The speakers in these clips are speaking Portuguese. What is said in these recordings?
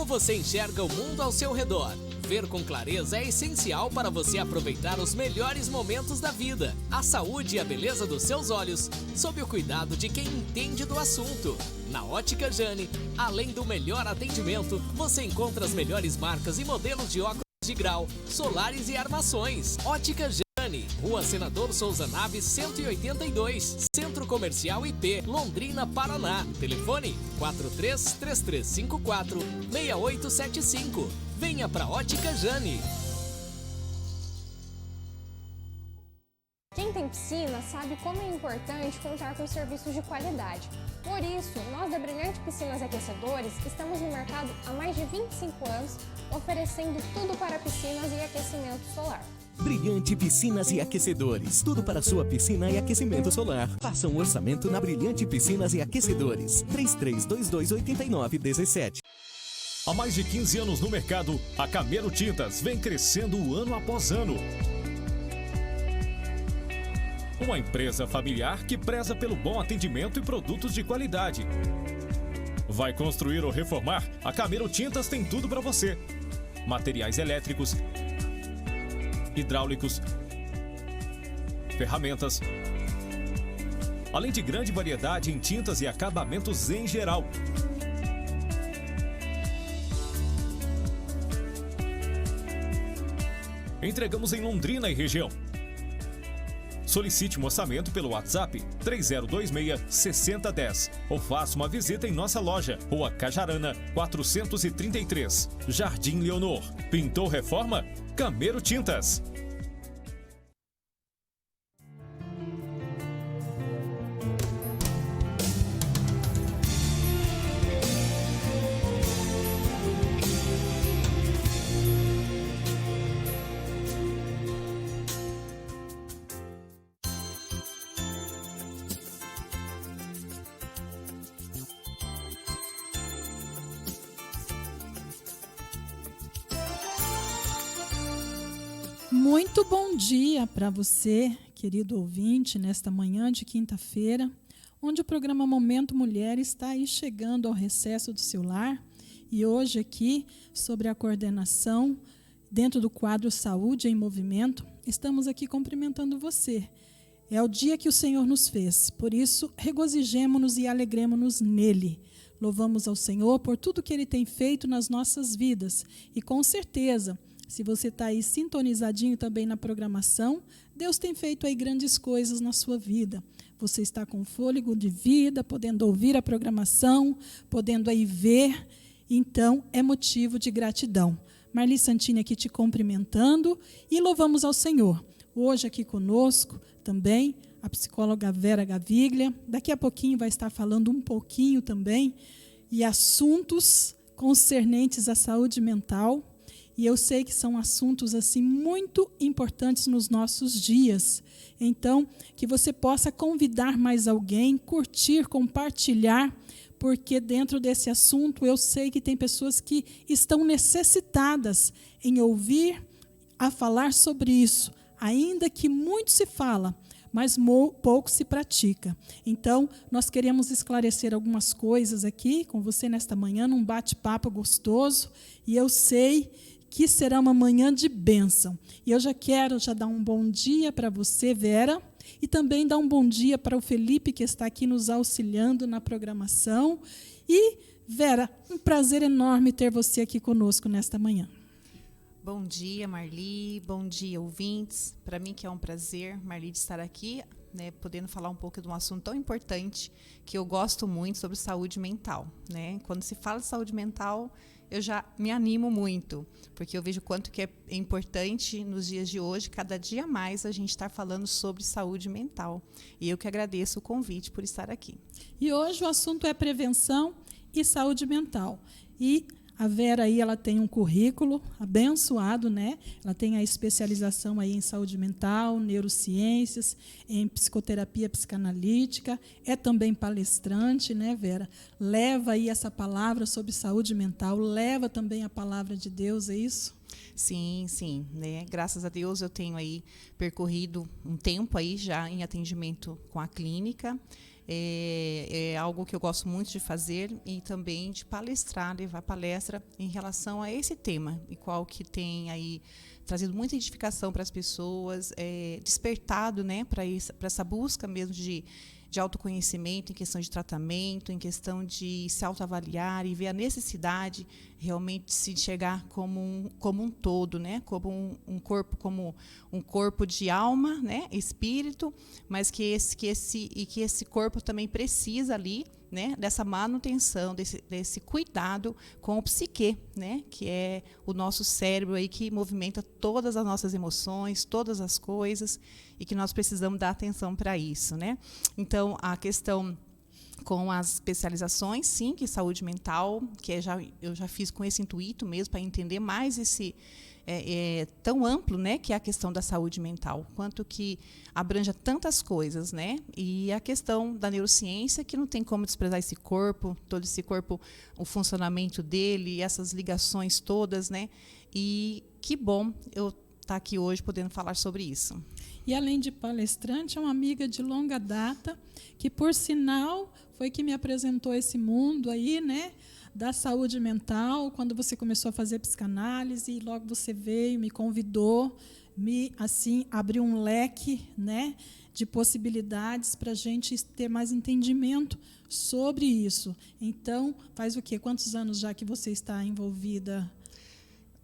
Como você enxerga o mundo ao seu redor? Ver com clareza é essencial para você aproveitar os melhores momentos da vida. A saúde e a beleza dos seus olhos, sob o cuidado de quem entende do assunto. Na Ótica Jane, além do melhor atendimento, você encontra as melhores marcas e modelos de óculos de grau, solares e armações. Ótica Jane, Rua Senador Souza Naves 182, Centro Comercial IP, Londrina, Paraná. Telefone 43-3354-6875. Venha pra Ótica Jane. Quem tem piscina sabe como é importante contar com serviços de qualidade. Por isso, nós da Brilhante Piscinas e Aquecedores estamos no mercado há mais de 25 anos, oferecendo tudo para piscinas e aquecimento solar. Brilhante Piscinas e Aquecedores. Tudo para sua piscina e aquecimento solar. Faça um orçamento na Brilhante Piscinas e Aquecedores. 33228917. Há mais de 15 anos no mercado, a Camelo Tintas vem crescendo ano após ano. Uma empresa familiar que preza pelo bom atendimento e produtos de qualidade. Vai construir ou reformar? A Camelo Tintas tem tudo para você. Materiais elétricos, hidráulicos, ferramentas, além de grande variedade em tintas e acabamentos em geral. Entregamos em Londrina e região. Solicite um orçamento pelo WhatsApp 3026-6010 ou faça uma visita em nossa loja, Rua Cajarana, 433, Jardim Leonor. Pintou reforma? Camelo Tintas. Muito bom dia para você, querido ouvinte, nesta manhã de quinta-feira, onde o programa Momento Mulher está aí chegando ao recesso do seu lar. E hoje aqui, sobre a coordenação, dentro do quadro Saúde em Movimento, estamos aqui cumprimentando você. É o dia que o Senhor nos fez, por isso regozijemo-nos e alegremo-nos nele. Louvamos ao Senhor por tudo que Ele tem feito nas nossas vidas e com certeza, se você está aí sintonizadinho também na programação, Deus tem feito aí grandes coisas na sua vida. Você está com fôlego de vida, podendo ouvir a programação, podendo aí ver, então é motivo de gratidão. Marli Santini aqui te cumprimentando e louvamos ao Senhor. Hoje aqui conosco também a psicóloga Vera Gaviglia, daqui a pouquinho vai estar falando um pouquinho também e assuntos concernentes à saúde mental. E eu sei que são assuntos assim muito importantes nos nossos dias. Então, que você possa convidar mais alguém, curtir, compartilhar, porque dentro desse assunto eu sei que tem pessoas que estão necessitadas em ouvir a falar sobre isso, ainda que muito se fala, mas pouco se pratica. Então, nós queremos esclarecer algumas coisas aqui com você nesta manhã, num bate-papo gostoso, e eu sei que será uma manhã de bênção. E eu já quero dar um bom dia para você, Vera, e também dar um bom dia para o Felipe, que está aqui nos auxiliando na programação. E, Vera, um prazer enorme ter você aqui conosco nesta manhã. Bom dia, Marli. Bom dia, ouvintes. Para mim que é um prazer, Marli, de estar aqui, né, podendo falar um pouco de um assunto tão importante que eu gosto muito, sobre saúde mental, né? Quando se fala de saúde mental, eu já me animo muito, porque eu vejo o quanto que é importante nos dias de hoje, cada dia mais, a gente estar falando sobre saúde mental. E eu que agradeço o convite por estar aqui. E hoje o assunto é prevenção e saúde mental. E a Vera aí, ela tem um currículo abençoado, né? Ela tem a especialização aí em saúde mental, neurociências, em psicoterapia psicanalítica, é também palestrante, né, Vera? Leva aí essa palavra sobre saúde mental, leva também a palavra de Deus, é isso? Sim, sim, né? Graças a Deus eu tenho aí percorrido um tempo aí já em atendimento com a clínica. É algo que eu gosto muito de fazer e também de palestrar, levar palestra em relação a esse tema, e qual que tem aí trazido muita edificação para as pessoas, despertado, né, para essa busca mesmo de autoconhecimento, em questão de tratamento, em questão de se autoavaliar e ver a necessidade realmente de se enxergar como um todo, né? Como um corpo de alma, né? Espírito, mas que esse corpo também precisa ali, né? Dessa manutenção, desse cuidado com o psique, né? Que é o nosso cérebro aí que movimenta todas as nossas emoções, todas as coisas, e que nós precisamos dar atenção para isso, né? Então, a questão com as especializações, sim, que saúde mental, que eu já fiz com esse intuito mesmo, para entender mais esse tão amplo, né, que é a questão da saúde mental, quanto que abranja tantas coisas, né? E a questão da neurociência, que não tem como desprezar esse corpo, todo esse corpo, o funcionamento dele, essas ligações todas, né? E que bom eu estar aqui hoje podendo falar sobre isso. E, além de palestrante, é uma amiga de longa data, que, por sinal, foi que me apresentou esse mundo aí, né, da saúde mental, quando você começou a fazer psicanálise, e logo você veio, me convidou, assim, abriu um leque, né, de possibilidades para a gente ter mais entendimento sobre isso. Então, faz o quê? Quantos anos já que você está envolvida?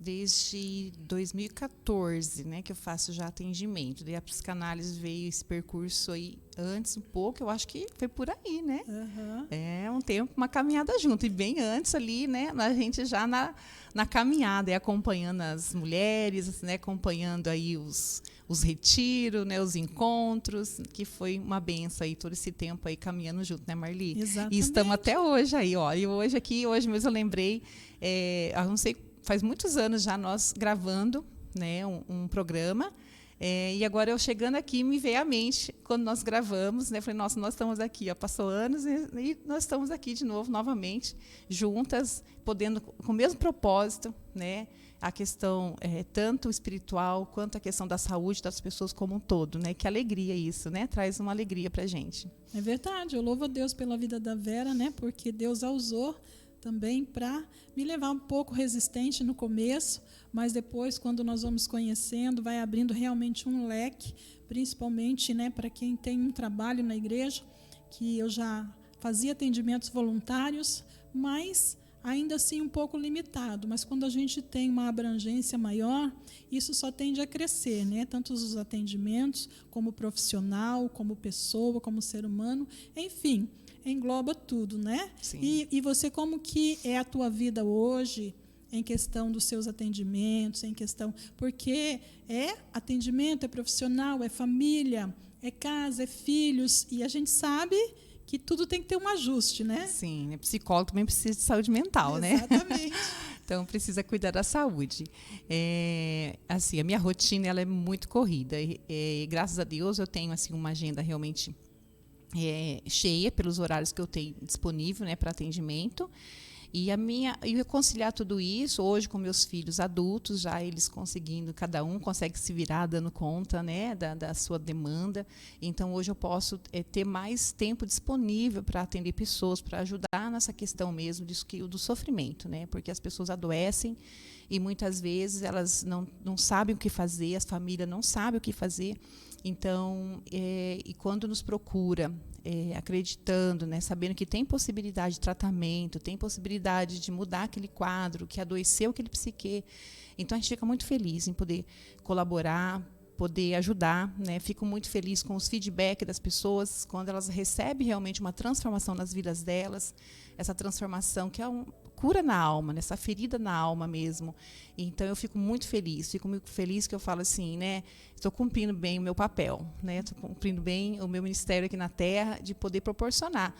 Desde 2014, né, que eu faço já atendimento. Daí a psicanálise veio esse percurso aí antes um pouco, eu acho que foi por aí, né? Uhum. É um tempo, uma caminhada junto. E bem antes ali, né, a gente já na caminhada, acompanhando as mulheres, né, acompanhando aí os retiros, né, os encontros, que foi uma benção aí, todo esse tempo aí caminhando junto, né, Marli? Exatamente. E estamos até hoje aí, ó. E hoje mesmo eu lembrei, eu não sei, faz muitos anos já nós gravando, né, um programa, e agora eu chegando aqui me veio à mente quando nós gravamos, né, falei, nossa, nós estamos aqui, ó, passou anos e nós estamos aqui de novo, novamente, juntas, podendo, com o mesmo propósito, né, a questão tanto espiritual quanto a questão da saúde das pessoas como um todo, né, que alegria isso, né, traz uma alegria para a gente. É verdade, eu louvo a Deus pela vida da Vera, né, porque Deus a usou também para me levar um pouco resistente no começo, mas depois, quando nós vamos conhecendo, vai abrindo realmente um leque, principalmente, né, para quem tem um trabalho na igreja, que eu já fazia atendimentos voluntários, mas ainda assim um pouco limitado. Mas quando a gente tem uma abrangência maior, isso só tende a crescer, né? Tanto os atendimentos, como profissional, como pessoa, como ser humano, enfim, engloba tudo, né? Sim. E você, como que é a tua vida hoje em questão dos seus atendimentos, em questão, porque atendimento, é profissional, é família, é casa, é filhos, e a gente sabe que tudo tem que ter um ajuste, né? Sim, psicólogo também precisa de saúde mental, né? Exatamente. Então, precisa cuidar da saúde. Assim, a minha rotina ela é muito corrida. E graças a Deus, eu tenho assim, uma agenda realmente cheia pelos horários que eu tenho disponível, né, para atendimento. E eu conciliar tudo isso hoje com meus filhos adultos, já eles conseguindo, cada um consegue se virar dando conta, né, da sua demanda. Então hoje eu posso ter mais tempo disponível para atender pessoas, para ajudar nessa questão mesmo do sofrimento, né, porque as pessoas adoecem e muitas vezes elas não sabem o que fazer, as famílias não sabem o que fazer. Então, e quando nos procura, acreditando, né, sabendo que tem possibilidade de tratamento, tem possibilidade de mudar aquele quadro, que adoeceu aquele psique, então a gente fica muito feliz em poder colaborar, poder ajudar, né? Fico muito feliz com os feedbacks das pessoas, quando elas recebem realmente uma transformação nas vidas delas, essa transformação que é cura na alma, nessa ferida na alma mesmo. Então eu fico muito feliz que eu falo assim, né, estou cumprindo bem o meu papel, né, estou cumprindo bem o meu ministério aqui na Terra, de poder proporcionar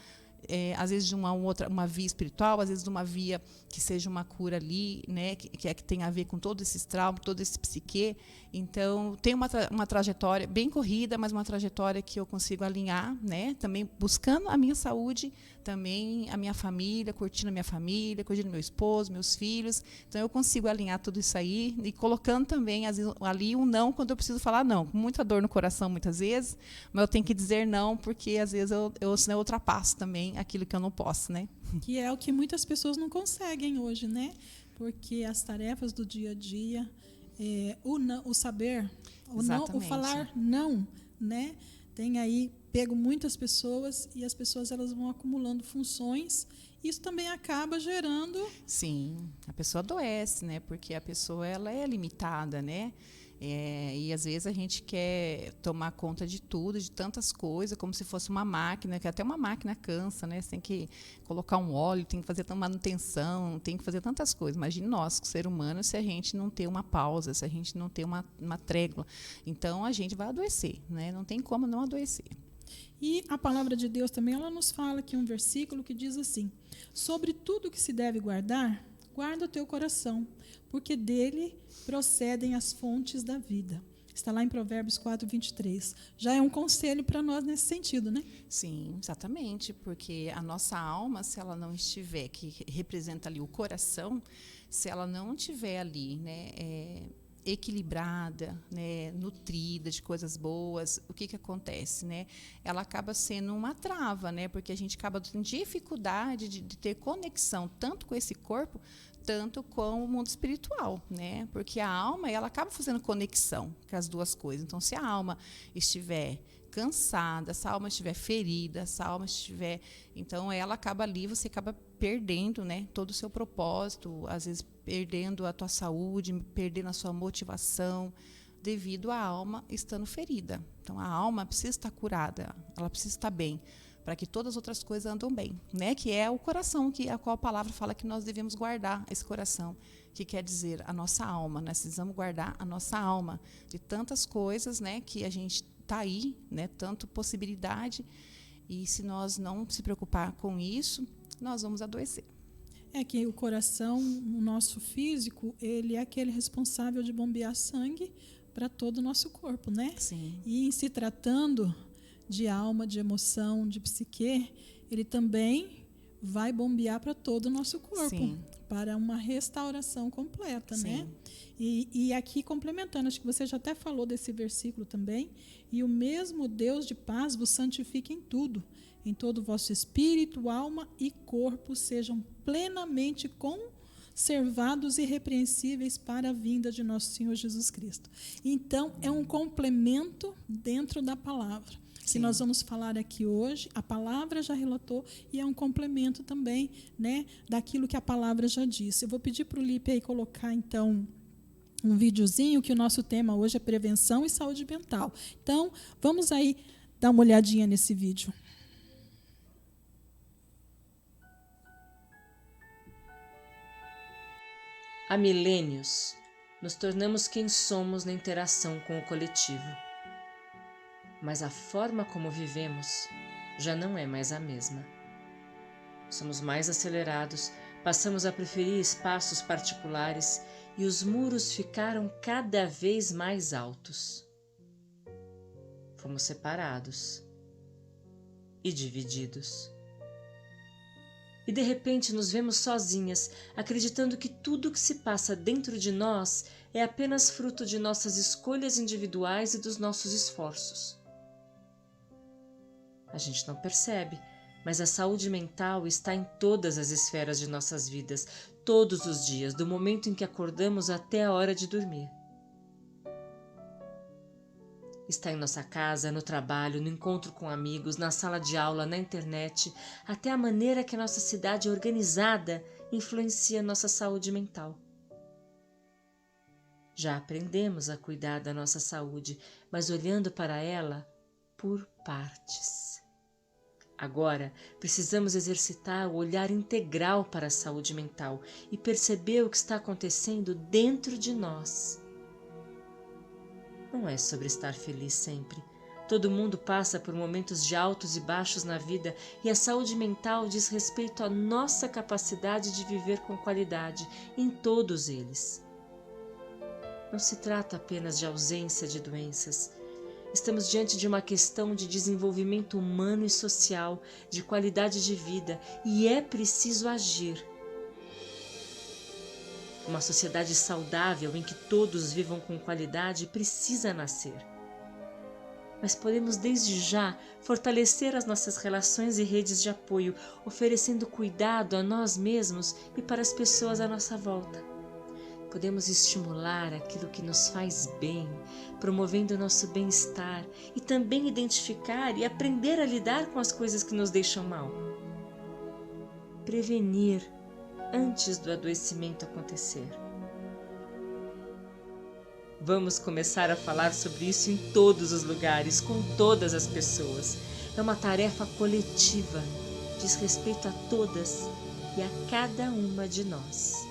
às vezes de uma via espiritual, às vezes de uma via que seja uma cura ali, né, que tem a ver com todo esse trauma, todo esse psique. Então, tem uma trajetória bem corrida, mas uma trajetória que eu consigo alinhar, né, também buscando a minha saúde, também a minha família, curtindo meu esposo, meus filhos. Então, eu consigo alinhar tudo isso aí e colocando também, às vezes, ali um não quando eu preciso falar não. Com muita dor no coração, muitas vezes, mas eu tenho que dizer não, porque, às vezes, senão eu ultrapasso também aquilo que eu não posso, né? Que é o que muitas pessoas não conseguem hoje, né? Porque as tarefas do dia a dia, o saber, o falar não, né? Tem aí pego muitas pessoas e as pessoas elas vão acumulando funções. Isso também acaba gerando... Sim, a pessoa adoece, né? Porque a pessoa ela é limitada, né? E às vezes a gente quer tomar conta de tudo, de tantas coisas, como se fosse uma máquina, que até uma máquina cansa, né? Você tem que colocar um óleo, tem que fazer manutenção, tem que fazer tantas coisas. Imagine nós, ser humano, se a gente não ter uma pausa, se a gente não ter uma trégua. Então a gente vai adoecer, né? Não tem como não adoecer. E a palavra de Deus também, ela nos fala aqui um versículo que diz assim: sobre tudo que se deve guardar, guarda o teu coração, porque dele procedem as fontes da vida. Está lá em Provérbios 4:23. Já é um conselho para nós nesse sentido, né? Sim, exatamente, porque a nossa alma, se ela não estiver, que representa ali o coração, se ela não estiver ali, né, equilibrada, né, nutrida de coisas boas, o que acontece, né? Ela acaba sendo uma trava, né? Porque a gente acaba tendo dificuldade de ter conexão tanto com esse corpo, tanto com o mundo espiritual, né? Porque a alma, ela acaba fazendo conexão com as duas coisas. Então, se a alma estiver cansada, se a alma estiver ferida, se a alma estiver... Então, ela acaba ali, você acaba perdendo, né, todo o seu propósito, às vezes perdendo a tua saúde, perdendo a sua motivação, devido à alma estando ferida. Então, a alma precisa estar curada, ela precisa estar bem, para que todas as outras coisas andam bem, né? Que é o coração, a qual a palavra fala que nós devemos guardar esse coração, que quer dizer a nossa alma. Nós precisamos guardar a nossa alma de tantas coisas, né, que a gente está aí, né, tanto possibilidade, e se nós não se preocupar com isso, nós vamos adoecer. É que o coração, o nosso físico, ele é aquele responsável de bombear sangue para todo o nosso corpo, né? Sim. E em se tratando de alma, de emoção, de psique, ele também vai bombear para todo o nosso corpo. Sim. Para uma restauração completa, Sim. né? E aqui complementando, acho que você já até falou desse versículo também, e o mesmo Deus de paz vos santifique em tudo, em todo o vosso espírito, alma e corpo sejam plenamente conservados e irrepreensíveis para a vinda de nosso Senhor Jesus Cristo. Então, é um complemento dentro da palavra. Que Sim. Nós vamos falar aqui hoje, a palavra já relatou e é um complemento também, né, daquilo que a palavra já disse. Eu vou pedir para o Lipe aí colocar, então, um videozinho, que o nosso tema hoje é prevenção e saúde mental. Então, vamos aí dar uma olhadinha nesse vídeo. Há milênios, nos tornamos quem somos na interação com o coletivo. Mas a forma como vivemos já não é mais a mesma. Somos mais acelerados, passamos a preferir espaços particulares e os muros ficaram cada vez mais altos. Fomos separados e divididos. E de repente nos vemos sozinhas, acreditando que tudo que se passa dentro de nós é apenas fruto de nossas escolhas individuais e dos nossos esforços. A gente não percebe, mas a saúde mental está em todas as esferas de nossas vidas, todos os dias, do momento em que acordamos até a hora de dormir. Está em nossa casa, no trabalho, no encontro com amigos, na sala de aula, na internet, até a maneira que a nossa cidade é organizada influencia nossa saúde mental. Já aprendemos a cuidar da nossa saúde, mas olhando para ela por partes. Agora, precisamos exercitar o olhar integral para a saúde mental e perceber o que está acontecendo dentro de nós. Não é sobre estar feliz sempre, Todo mundo passa por momentos de altos e baixos na vida e a saúde mental diz respeito à nossa capacidade de viver com qualidade em todos eles. Não se trata apenas de ausência de doenças. Estamos diante de uma questão de desenvolvimento humano e social, de qualidade de vida, e é preciso agir. Uma sociedade saudável em que todos vivam com qualidade precisa nascer. Mas podemos desde já fortalecer as nossas relações e redes de apoio, oferecendo cuidado a nós mesmos e para as pessoas à nossa volta. Podemos estimular aquilo que nos faz bem, promovendo o nosso bem-estar e também identificar e aprender a lidar com as coisas que nos deixam mal. Prevenir antes do adoecimento acontecer. Vamos começar a falar sobre isso em todos os lugares, com todas as pessoas. É uma tarefa coletiva, diz respeito a todas e a cada uma de nós.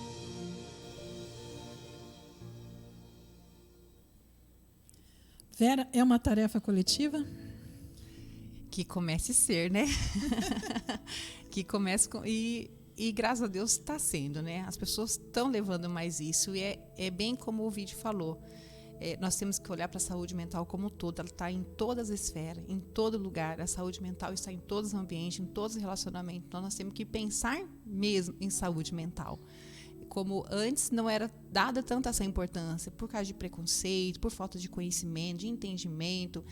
Vera, é uma tarefa coletiva? Que comece a ser, né? Que comece com... E graças a Deus está sendo, né? As pessoas estão levando mais isso e é bem como o vídeo falou. Nós temos que olhar para a saúde mental como um todo. Ela está em todas as esferas, em todo lugar. A saúde mental está em todos os ambientes, em todos os relacionamentos. Então, nós temos que pensar mesmo em saúde mental. Como antes não era dada tanta essa importância, por causa de preconceito, por falta de conhecimento, de entendimento.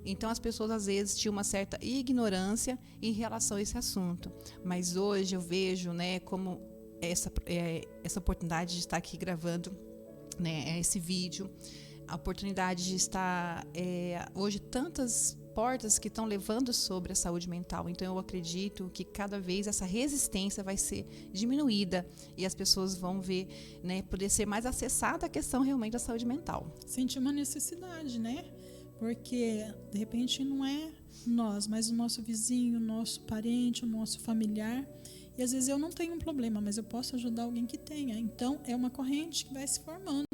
Então, as pessoas, às vezes, tinham uma certa ignorância em relação a esse assunto. Mas hoje eu vejo, né, como essa oportunidade de estar aqui gravando, né, esse vídeo, a oportunidade de estar hoje tantas portas que estão levando sobre a saúde mental. Então, eu acredito que cada vez essa resistência vai ser diminuída e as pessoas vão ver, né, poder ser mais acessada a questão realmente da saúde mental. Sentir uma necessidade, né? Porque, de repente, não é nós, mas o nosso vizinho, o nosso parente, o nosso familiar. E, às vezes, eu não tenho um problema, mas eu posso ajudar alguém que tenha. Então, é uma corrente que vai se formando.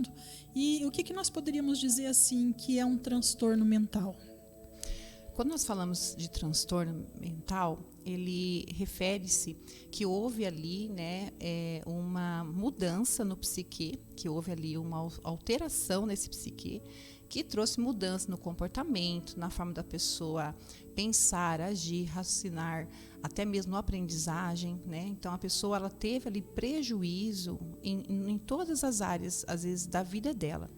E o que nós poderíamos dizer, assim, que é um transtorno mental? Quando nós falamos de transtorno mental, ele refere-se que houve ali, né, uma mudança no psique, que houve ali uma alteração nesse psique, que trouxe mudança no comportamento, na forma da pessoa pensar, agir, raciocinar, até mesmo na aprendizagem, né? Então, a pessoa ela teve ali prejuízo em todas as áreas, às vezes, da vida dela.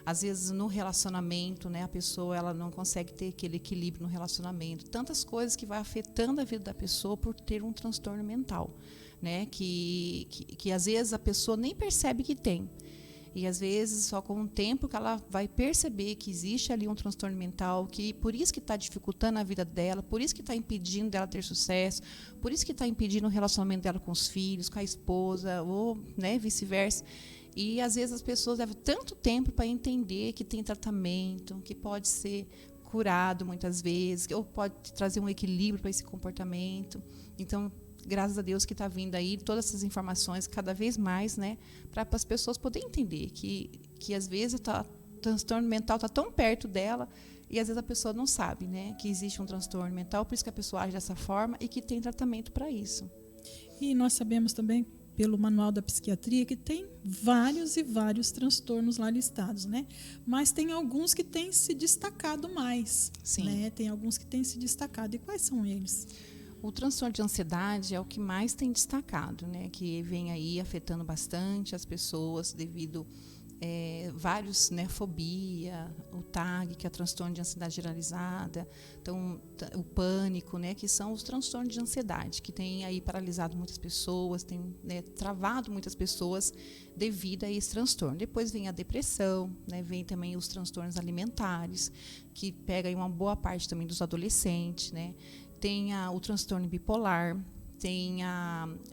Às vezes, no relacionamento, né, a pessoa ela não consegue ter aquele equilíbrio no relacionamento. Tantas coisas que vai afetando a vida da pessoa por ter um transtorno mental, né? Que às vezes, a pessoa nem percebe que tem. E, às vezes, só com o tempo que ela vai perceber que existe ali um transtorno mental, que por isso que está dificultando a vida dela, por isso que está impedindo dela ter sucesso, por isso que está impedindo o relacionamento dela com os filhos, com a esposa, ou, né, vice-versa. E, às vezes, as pessoas levam tanto tempo para entender que tem tratamento, que pode ser curado muitas vezes, ou pode trazer um equilíbrio para esse comportamento. Então, graças a Deus que está vindo aí todas essas informações cada vez mais, né, para as pessoas poderem entender que às vezes o transtorno mental está tão perto dela e às vezes a pessoa não sabe, né, que existe um transtorno mental, por isso que a pessoa age dessa forma e que tem tratamento para isso. E nós sabemos também, pelo Manual da Psiquiatria, que tem vários e vários transtornos lá listados, né? Mas tem alguns que têm se destacado mais. Sim. Né? Tem alguns que têm se destacado. E quais são eles? O transtorno de ansiedade é o que mais tem destacado, né? Que vem aí afetando bastante as pessoas devido vários, né, fobia, o TAG, que é o transtorno de ansiedade generalizada, então o pânico, né, que são os transtornos de ansiedade, que tem aí paralisado muitas pessoas, tem, né, travado muitas pessoas devido a esse transtorno. Depois vem a depressão, né, vem também os transtornos alimentares, que pega aí uma boa parte também dos adolescentes, né, tem o transtorno bipolar, tem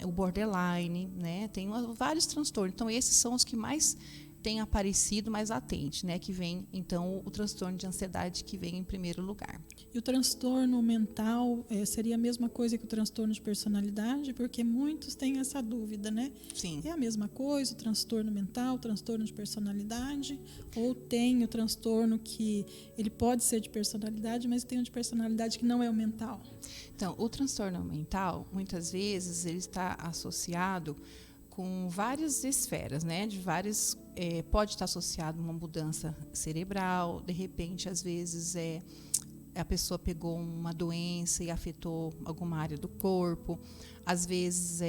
o borderline, né, tem vários transtornos. Então, esses são os que mais tem aparecido mais latente, né? Que vem, então, o transtorno de ansiedade que vem em primeiro lugar. E o transtorno mental seria a mesma coisa que o transtorno de personalidade? Porque muitos têm essa dúvida, né? Sim. É a mesma coisa, o transtorno mental, o transtorno de personalidade? Ou tem o transtorno que ele pode ser de personalidade, mas tem um de personalidade que não é o mental? Então, o transtorno mental, muitas vezes, ele está associado com várias esferas, né? Pode estar associado a uma mudança cerebral, de repente, às vezes, a pessoa pegou uma doença e afetou alguma área do corpo, às vezes,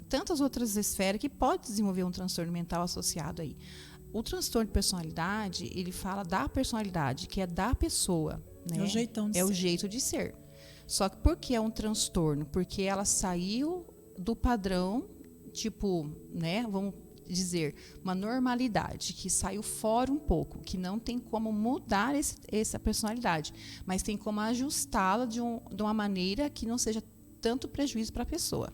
tantas outras esferas que pode desenvolver um transtorno mental associado aí. O transtorno de personalidade, ele fala da personalidade, que é da pessoa, né? É o jeitão de ser. É o jeito de ser. Só que por que é um transtorno? Porque ela saiu do padrão, tipo, né, vamos dizer, uma normalidade, que saiu fora um pouco, que não tem como mudar essa personalidade, mas tem como ajustá-la de uma maneira que não seja tanto prejuízo para a pessoa.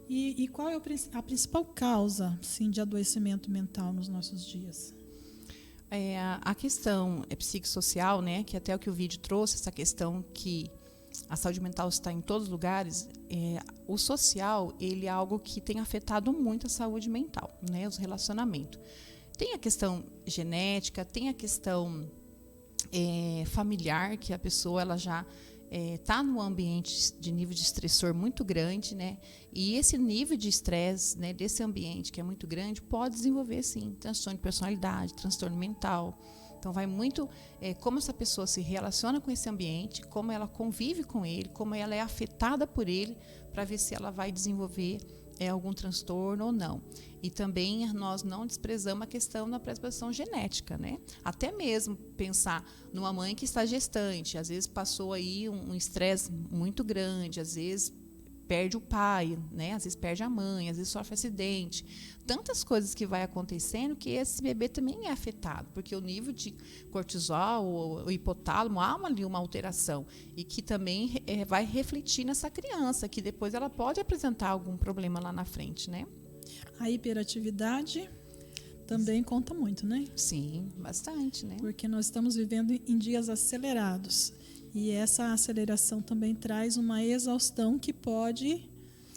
E qual é a principal causa, sim, de adoecimento mental nos nossos dias? A questão psicossocial, né, que até o que o vídeo trouxe, essa questão que a saúde mental está em todos os lugares, o social, ele é algo que tem afetado muito a saúde mental, né, os relacionamentos. Tem a questão genética, tem a questão familiar, que a pessoa ela já está num ambiente de nível de estressor muito grande, né, e esse nível de estresse, né, desse ambiente que é muito grande, pode desenvolver, sim, transtorno de personalidade, transtorno mental. Então, vai muito como essa pessoa se relaciona com esse ambiente, como ela convive com ele, como ela é afetada por ele, para ver se ela vai desenvolver algum transtorno ou não. E também nós não desprezamos a questão da predisposição genética, né? Até mesmo pensar numa mãe que está gestante, às vezes passou aí um estresse muito grande, às vezes perde o pai, né? Às vezes perde a mãe, às vezes sofre acidente. Tantas coisas que vai acontecendo que esse bebê também é afetado, porque o nível de cortisol, o hipotálamo, há ali uma alteração e que também vai refletir nessa criança, que depois ela pode apresentar algum problema lá na frente, né? A hiperatividade também conta muito, né? Sim, bastante, né? Porque nós estamos vivendo em dias acelerados. E essa aceleração também traz uma exaustão que pode...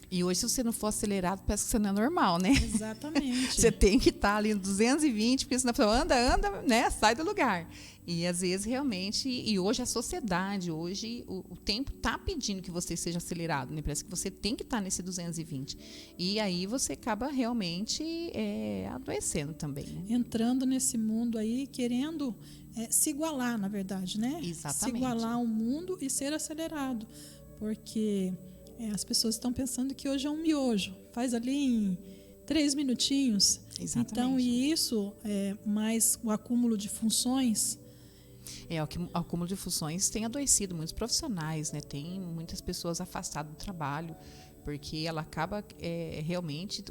E hoje, se você não for acelerado, parece que você não é normal, né? Exatamente. Você tem que estar ali no 220, porque senão a pessoa anda, né? Sai do lugar. E, às vezes, realmente... E hoje, a sociedade, hoje, o tempo está pedindo que você seja acelerado, né? Parece que você tem que estar nesse 220. E aí, você acaba realmente adoecendo também. Né? Entrando nesse mundo aí, querendo... se igualar, na verdade, né? Exatamente. Se igualar ao mundo e ser acelerado. Porque as pessoas estão pensando que hoje é um miojo. Faz ali em 3 minutinhos. Exatamente. Então, e isso, mais o acúmulo de funções... O acúmulo de funções tem adoecido muitos profissionais, né? Tem muitas pessoas afastadas do trabalho, porque ela acaba realmente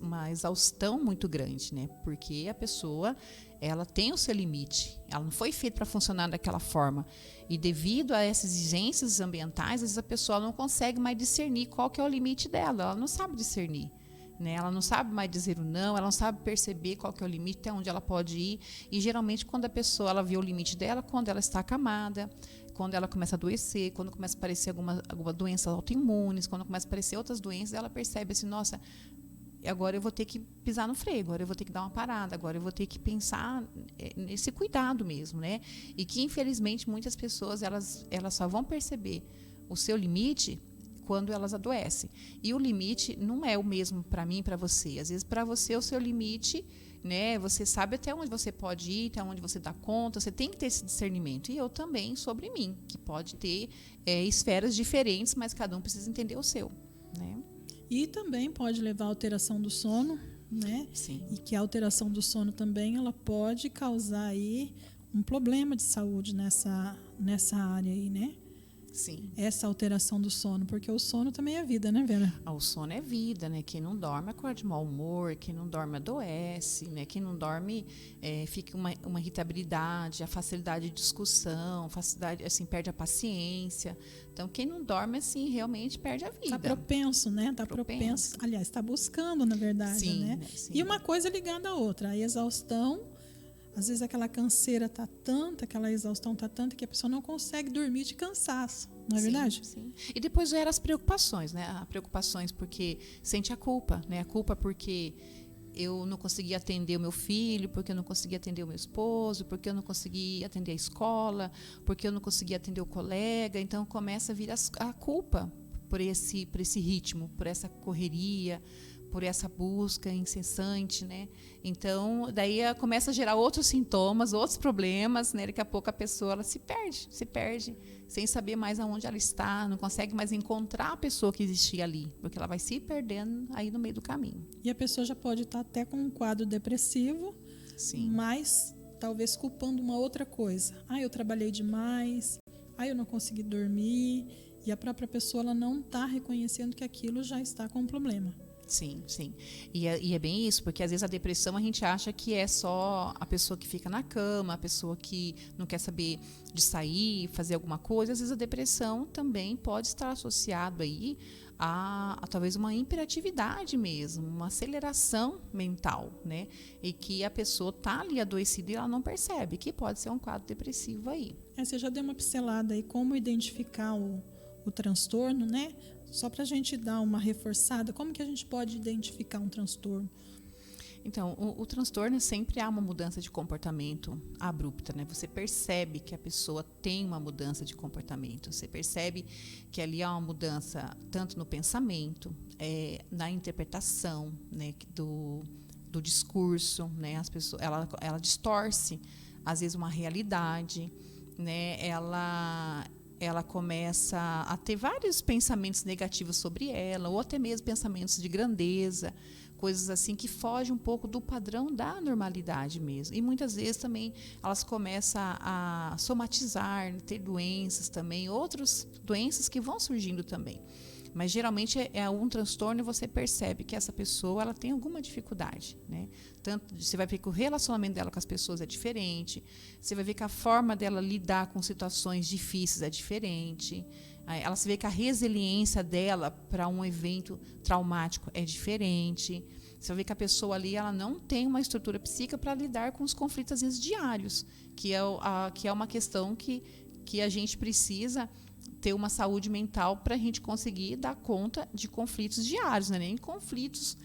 uma exaustão muito grande, né? Porque a pessoa ela tem o seu limite, ela não foi feita para funcionar daquela forma. E devido a essas exigências ambientais, às vezes a pessoa não consegue mais discernir qual que é o limite dela, ela não sabe discernir. Né? Ela não sabe mais dizer o não, ela não sabe perceber qual que é o limite, até onde ela pode ir. E geralmente quando a pessoa ela vê o limite dela, quando ela está acamada, quando ela começa a adoecer, quando começa a aparecer alguma doença autoimune, quando começa a aparecer outras doenças, ela percebe assim, nossa, agora eu vou ter que pisar no freio, agora eu vou ter que dar uma parada, agora eu vou ter que pensar nesse cuidado mesmo, né? E que infelizmente muitas pessoas elas só vão perceber o seu limite quando elas adoecem. E o limite não é o mesmo para mim e para você. Às vezes, para você, o seu limite, né, você sabe até onde você pode ir, até onde você dá conta, você tem que ter esse discernimento. E eu também sobre mim, que pode ter esferas diferentes, mas cada um precisa entender o seu. Né? E também pode levar à alteração do sono, né? Sim. E que a alteração do sono também ela pode causar aí um problema de saúde nessa área aí, né? Sim. essa alteração do sono, porque o sono também é vida, né, Vera? O sono é vida, né? Quem não dorme acorda de mau humor, quem não dorme adoece, né? Quem não dorme fica uma irritabilidade, a facilidade de discussão, facilidade, assim, perde a paciência. Então, quem não dorme, assim, realmente perde a vida. Está propenso, né? Está propenso. Aliás, está buscando, na verdade, sim, né? Sim. E uma coisa ligada à outra, a exaustão. Às vezes aquela canseira está tanta, aquela exaustão está tanta que a pessoa não consegue dormir de cansaço, não é verdade? Sim. E depois gera as preocupações, né? As preocupações porque sente a culpa, né? A culpa porque eu não consegui atender o meu filho, porque eu não consegui atender o meu esposo, porque eu não consegui atender a escola, porque eu não consegui atender o colega. Então começa a vir a culpa por esse ritmo, por essa correria, por essa busca incessante, né? Então, daí começa a gerar outros sintomas, outros problemas, né? Daqui a pouco a pessoa ela se perde, sem saber mais aonde ela está, não consegue mais encontrar a pessoa que existia ali, porque ela vai se perdendo aí no meio do caminho. E a pessoa já pode estar até com um quadro depressivo, sim, mas talvez culpando uma outra coisa. Eu trabalhei demais, eu não consegui dormir, e a própria pessoa ela não está reconhecendo que aquilo já está com um problema. Sim. E é bem isso, porque às vezes a depressão a gente acha que é só a pessoa que fica na cama, a pessoa que não quer saber de sair, fazer alguma coisa. Às vezes a depressão também pode estar associado aí a talvez uma hiperatividade mesmo, uma aceleração mental, né? E que a pessoa está ali adoecida e ela não percebe que pode ser um quadro depressivo aí. Você já deu uma pincelada aí como identificar o transtorno, né? Só para a gente dar uma reforçada, como que a gente pode identificar um transtorno? Então, o transtorno sempre há uma mudança de comportamento abrupta, né? Você percebe que a pessoa tem uma mudança de comportamento, você percebe que ali há uma mudança tanto no pensamento, na interpretação, né, do discurso, né? As pessoas, ela distorce, às vezes, uma realidade, né? Ela começa a ter vários pensamentos negativos sobre ela, ou até mesmo pensamentos de grandeza, coisas assim que fogem um pouco do padrão da normalidade mesmo. E muitas vezes também elas começam a somatizar, ter doenças também, outras doenças que vão surgindo também. Mas geralmente é um transtorno e você percebe que essa pessoa ela tem alguma dificuldade, né? Tanto você vai ver que o relacionamento dela com as pessoas é diferente, você vai ver que a forma dela lidar com situações difíceis é diferente, ela se vê que a resiliência dela para um evento traumático é diferente. Você vai ver que a pessoa ali ela não tem uma estrutura psíquica para lidar com os conflitos às vezes diários, que é uma questão que a gente precisa ter uma saúde mental para a gente conseguir dar conta de conflitos diários, não é nem conflitos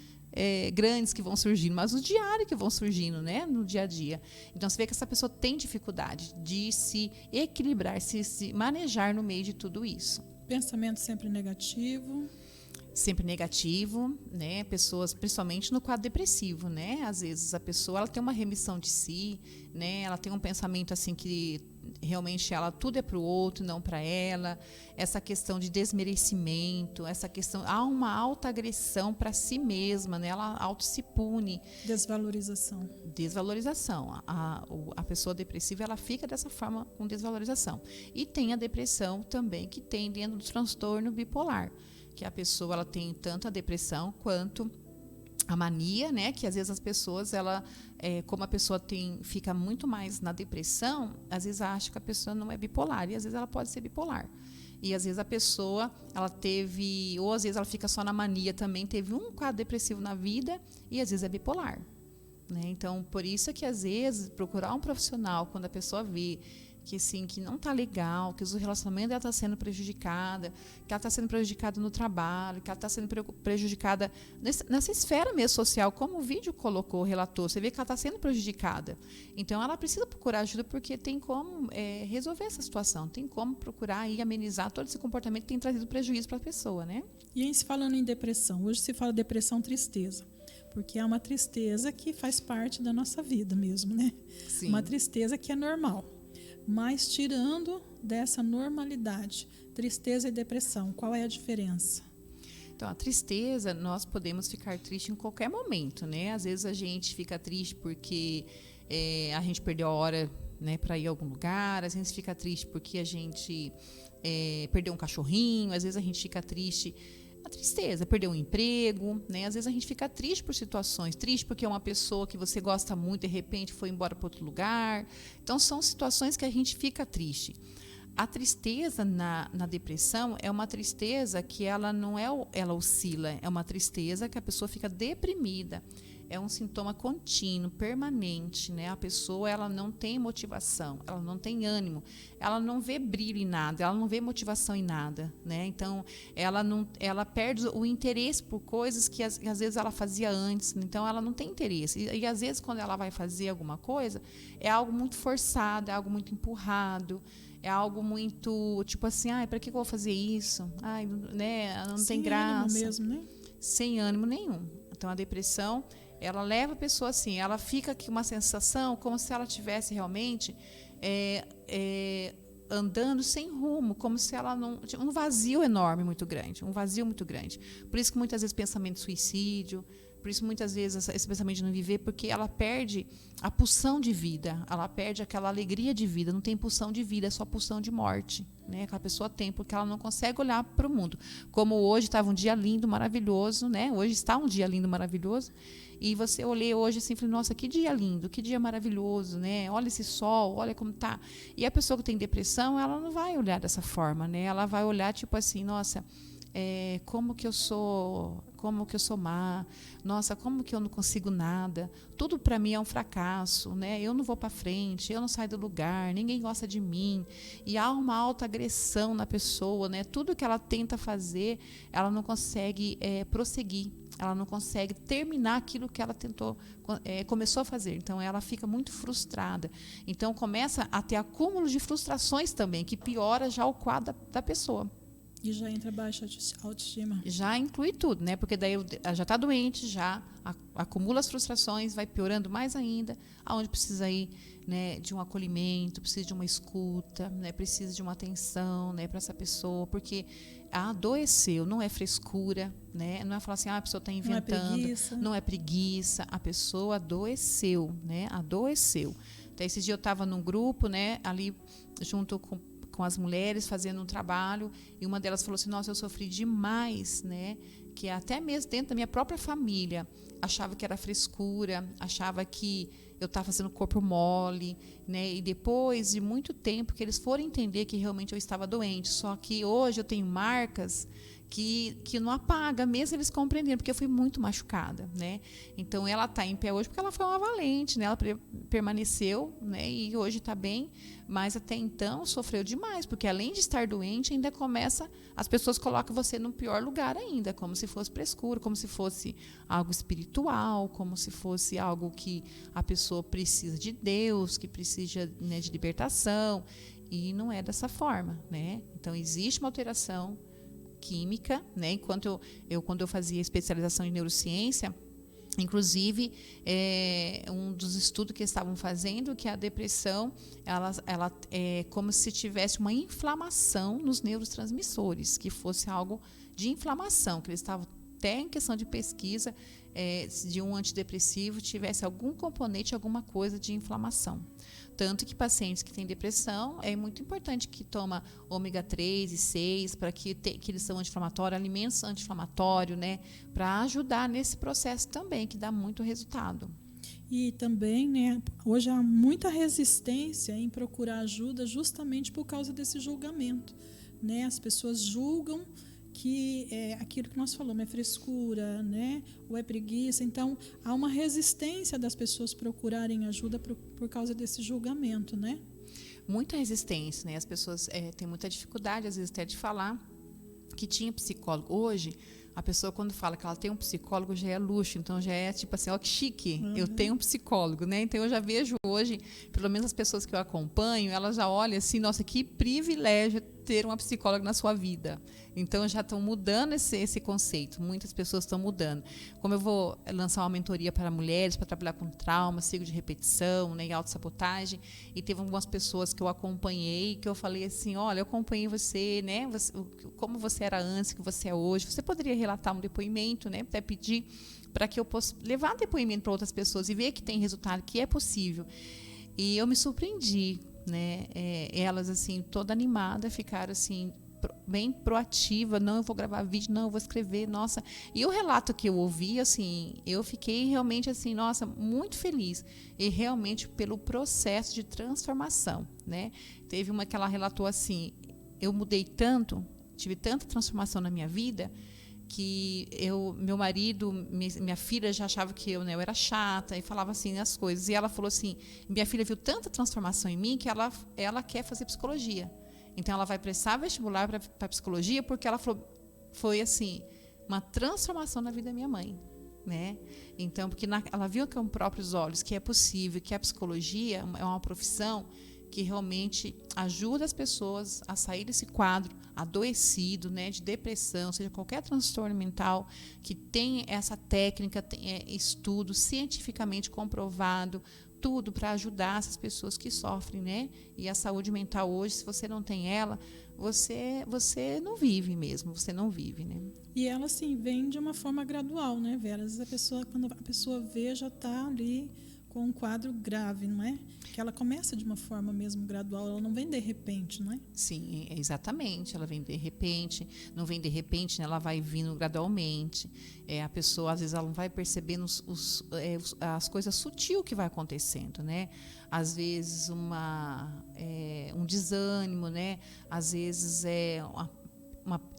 grandes que vão surgindo, mas os diários que vão surgindo, né, no dia a dia. Então, você vê que essa pessoa tem dificuldade de se equilibrar, se manejar no meio de tudo isso. Pensamento sempre negativo. Sempre negativo, né? Pessoas, principalmente no quadro depressivo, né? Às vezes a pessoa ela tem uma remissão de si, né? Ela tem um pensamento assim que realmente tudo é para o outro, não para ela. Essa questão de desmerecimento, essa questão há uma alta agressão para si mesma, né? Ela auto se pune. Desvalorização. A pessoa depressiva ela fica dessa forma com desvalorização. E tem a depressão também que tem dentro do transtorno bipolar, que a pessoa ela tem tanto a depressão quanto a mania, né? Que às vezes as pessoas, como a pessoa fica muito mais na depressão, às vezes acha que a pessoa não é bipolar, e às vezes ela pode ser bipolar. E às vezes a pessoa, ou às vezes ela fica só na mania também, teve um quadro depressivo na vida, e às vezes é bipolar, né? Então, por isso é que às vezes procurar um profissional, quando a pessoa vê que assim, que não está legal, que o relacionamento dela está sendo prejudicada, que ela está sendo prejudicada no trabalho, que ela está sendo prejudicada nessa esfera mesmo social, como o vídeo relatou, você vê que ela está sendo prejudicada. Então, ela precisa procurar ajuda porque tem como resolver essa situação, tem como procurar e amenizar todo esse comportamento que tem trazido prejuízo para a pessoa, né? E aí, falando em depressão, hoje se fala depressão, tristeza, porque é uma tristeza que faz parte da nossa vida mesmo, né? Sim. Uma tristeza que é normal. Mas tirando dessa normalidade, tristeza e depressão, qual é a diferença? Então, a tristeza, nós podemos ficar triste em qualquer momento, né? Às vezes a gente fica triste porque a gente perdeu a hora, né, para ir a algum lugar, às vezes fica triste porque a gente perder um cachorrinho, às vezes a gente fica triste. A tristeza, perder um emprego, né? Às vezes a gente fica triste por situações, triste porque é uma pessoa que você gosta muito, de repente foi embora para outro lugar. Então, são situações que a gente fica triste. A tristeza na depressão é uma tristeza que ela não é, ela oscila, é uma tristeza que a pessoa fica deprimida. É um sintoma contínuo, permanente, né? A pessoa, ela não tem motivação, ela não tem ânimo, ela não vê brilho em nada, ela não vê motivação em nada, né? Então, ela perde o interesse por coisas que às vezes ela fazia antes, então ela não tem interesse. E às vezes, quando ela vai fazer alguma coisa, é algo muito forçado, é algo muito empurrado, é algo muito, tipo assim, para que eu vou fazer isso? Né? Não tem graça. Sem ânimo mesmo, né? Sem ânimo nenhum. Então, a depressão, ela leva a pessoa assim, ela fica com uma sensação como se ela tivesse realmente andando sem rumo, como se ela não... Um vazio enorme, muito grande, um vazio muito grande. Por isso que muitas vezes pensamento de suicídio, por isso muitas vezes esse pensamento de não viver, porque ela perde a pulsão de vida, ela perde aquela alegria de vida, não tem pulsão de vida, é só pulsão de morte, né? Que a pessoa tem, porque ela não consegue olhar para o mundo. Como hoje estava um dia lindo, maravilhoso, né? Hoje está um dia lindo, maravilhoso, e você olhei hoje assim e falei, nossa, que dia lindo, que dia maravilhoso, né? Olha esse sol, olha como tá. E a pessoa que tem depressão, ela não vai olhar dessa forma, né? Ela vai olhar tipo assim, nossa, como que eu sou má, nossa, como que eu não consigo nada, tudo para mim é um fracasso, né? Eu não vou para frente, eu não saio do lugar, ninguém gosta de mim, e há uma autoagressão na pessoa, né? Tudo que ela tenta fazer, ela não consegue prosseguir, ela não consegue terminar aquilo que ela começou a fazer, então ela fica muito frustrada, então começa a ter acúmulo de frustrações também, que piora já o quadro da pessoa. E já entra baixa autoestima. Já inclui tudo, né? Porque daí ela já está doente, já acumula as frustrações, vai piorando mais ainda, aonde precisa ir, né, de um acolhimento, precisa de uma escuta, né, precisa de uma atenção, né, para essa pessoa, porque adoeceu, não é frescura, né? Não é falar assim, a pessoa está inventando, não é preguiça, a pessoa adoeceu, né? Adoeceu. Então, esse dia eu estava num grupo, né, ali junto com as mulheres fazendo um trabalho, e uma delas falou assim, nossa, eu sofri demais, né? Que até mesmo dentro da minha própria família achava que era frescura, achava que eu estava fazendo corpo mole, né? E depois de muito tempo que eles foram entender que realmente eu estava doente, só que hoje eu tenho marcas que não apaga, mesmo eles compreendendo, porque eu fui muito machucada, né? Então, ela está em pé hoje porque ela foi uma valente, né? Ela permaneceu, né? E hoje está bem, mas até então sofreu demais, porque além de estar doente, ainda as pessoas colocam você no pior lugar ainda, como se fosse frescura, como se fosse algo espiritual, como se fosse algo que a pessoa precisa de Deus, que precisa, né, de libertação, e não é dessa forma, né? Então, existe uma alteração química, né? Enquanto quando eu fazia especialização em neurociência, inclusive um dos estudos que eles estavam fazendo, que a depressão ela é como se tivesse uma inflamação nos neurotransmissores, que fosse algo de inflamação, que eles estavam até em questão de pesquisa, de um antidepressivo tivesse algum componente, alguma coisa de inflamação. Tanto que pacientes que têm depressão, é muito importante que toma ômega 3 e 6, para que eles são anti-inflamatórios, alimentos anti-inflamatórios, né, para ajudar nesse processo também, que dá muito resultado. E também, né, hoje há muita resistência em procurar ajuda justamente por causa desse julgamento, né? As pessoas julgam que aquilo que nós falamos é frescura, né? Ou é preguiça. Então, há uma resistência das pessoas procurarem ajuda por causa desse julgamento, né? Muita resistência, né? As pessoas têm muita dificuldade, às vezes, até de falar que tinha psicólogo. Hoje, a pessoa, quando fala que ela tem um psicólogo, já é luxo. Então, já é tipo assim, ó, que chique, eu tenho um psicólogo, né? Então, eu já vejo hoje, pelo menos as pessoas que eu acompanho, elas já olham assim, nossa, que privilégio ter uma psicóloga na sua vida. Então, já estão mudando esse conceito. Muitas pessoas estão mudando. Como eu vou lançar uma mentoria para mulheres, para trabalhar com trauma, ciclo de repetição, né, e autossabotagem, e teve algumas pessoas que eu acompanhei, que eu falei assim, olha, eu acompanhei você, né, como você era antes, que você é hoje. Você poderia relatar um depoimento, né, até pedir para que eu possa levar depoimento para outras pessoas e ver que tem resultado, que é possível. E eu me surpreendi, né? Elas assim, toda animada, ficaram assim bem proativa, não, eu vou gravar vídeo, não, eu vou escrever, nossa. E o relato que eu ouvi, assim, eu fiquei realmente assim, nossa, muito feliz. E realmente pelo processo de transformação, né? Teve uma que ela relatou assim, eu mudei tanto, tive tanta transformação na minha vida, que meu marido, minha filha já achava que eu era chata e falava assim as coisas. E ela falou assim, minha filha viu tanta transformação em mim que ela quer fazer psicologia. Então, ela vai prestar vestibular para psicologia, porque ela falou, foi assim, uma transformação na vida da minha mãe, né? Então, porque ela viu com os próprios olhos que é possível, que a psicologia é uma profissão que realmente ajuda as pessoas a sair desse quadro adoecido, né, de depressão, seja qualquer transtorno mental, que tem essa técnica, tem estudo cientificamente comprovado, tudo para ajudar essas pessoas que sofrem, né? E a saúde mental hoje, se você não tem ela, você não vive mesmo, você não vive, né? E ela, assim, vem de uma forma gradual, né, Vera? Às vezes quando a pessoa vê, já está ali com um quadro grave, não é? Que ela começa de uma forma mesmo gradual, ela não vem de repente, não é? Sim, exatamente, ela vem de repente, não vem de repente, né? Ela vai vindo gradualmente. A pessoa, às vezes, ela não vai percebendo as coisas sutis que vai acontecendo, né? Às vezes, um desânimo, né? Às vezes,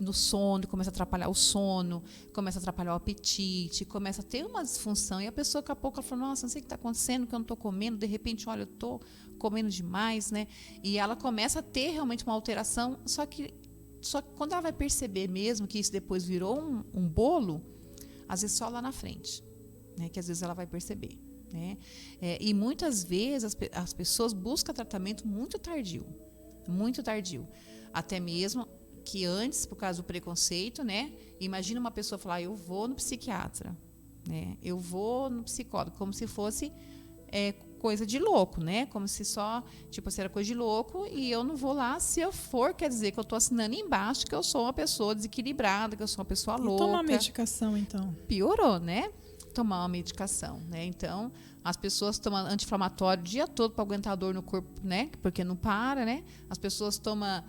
no sono, começa a atrapalhar o sono, começa a atrapalhar o apetite, começa a ter uma disfunção. E a pessoa, daqui a pouco, ela fala, nossa, não sei o que está acontecendo, que eu não estou comendo. De repente, olha, eu estou comendo demais, né? E ela começa a ter realmente uma alteração, só que quando ela vai perceber mesmo que isso depois virou um bolo, às vezes só lá na frente, né? Que às vezes ela vai perceber, né? E muitas vezes as pessoas buscam tratamento muito tardio, até mesmo que antes, por causa do preconceito, né? Imagina uma pessoa falar, eu vou no psiquiatra, né? Eu vou no psicólogo, como se fosse coisa de louco, né? Como se só, se era coisa de louco e eu não vou lá. Se eu for, quer dizer que eu estou assinando embaixo que eu sou uma pessoa desequilibrada, que eu sou uma pessoa louca. E tomar medicação, então? Piorou, né? Tomar uma medicação, né? Então, as pessoas tomam anti-inflamatório o dia todo para aguentar a dor no corpo, né? Porque não para, né? As pessoas tomam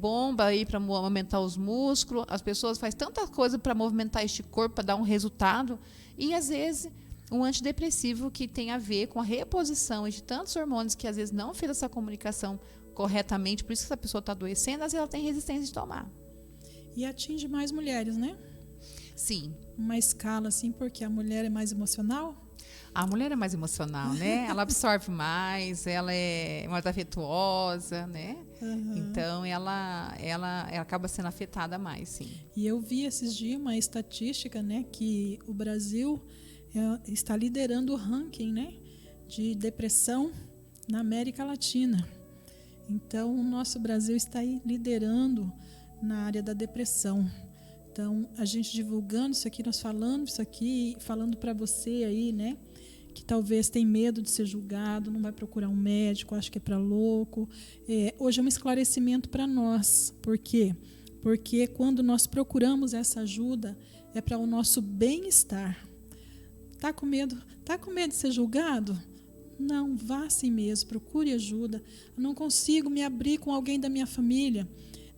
bomba aí para movimentar os músculos, as pessoas fazem tanta coisa para movimentar este corpo, para dar um resultado, e às vezes um antidepressivo que tem a ver com a reposição de tantos hormônios que às vezes não fez essa comunicação corretamente, por isso que essa pessoa está adoecendo, às vezes ela tem resistência de tomar. E atinge mais mulheres, né? Sim. Uma escala assim, porque a mulher é mais emocional? A mulher é mais emocional, né? Ela absorve mais, ela é mais afetuosa, né? Uhum. Então, ela acaba sendo afetada mais, sim. E eu vi esses dias uma estatística, né? Que o Brasil está liderando o ranking, né? De depressão na América Latina. Então, o nosso Brasil está aí liderando na área da depressão. Então, a gente divulgando isso aqui, nós falando isso aqui, falando para você aí, né? Que talvez tem medo de ser julgado, não vai procurar um médico, acha que é para louco. Hoje é um esclarecimento para nós. Por quê? Porque quando nós procuramos essa ajuda, é para o nosso bem-estar. Tá com medo de ser julgado? Não, vá assim mesmo, procure ajuda. Eu não consigo me abrir com alguém da minha família,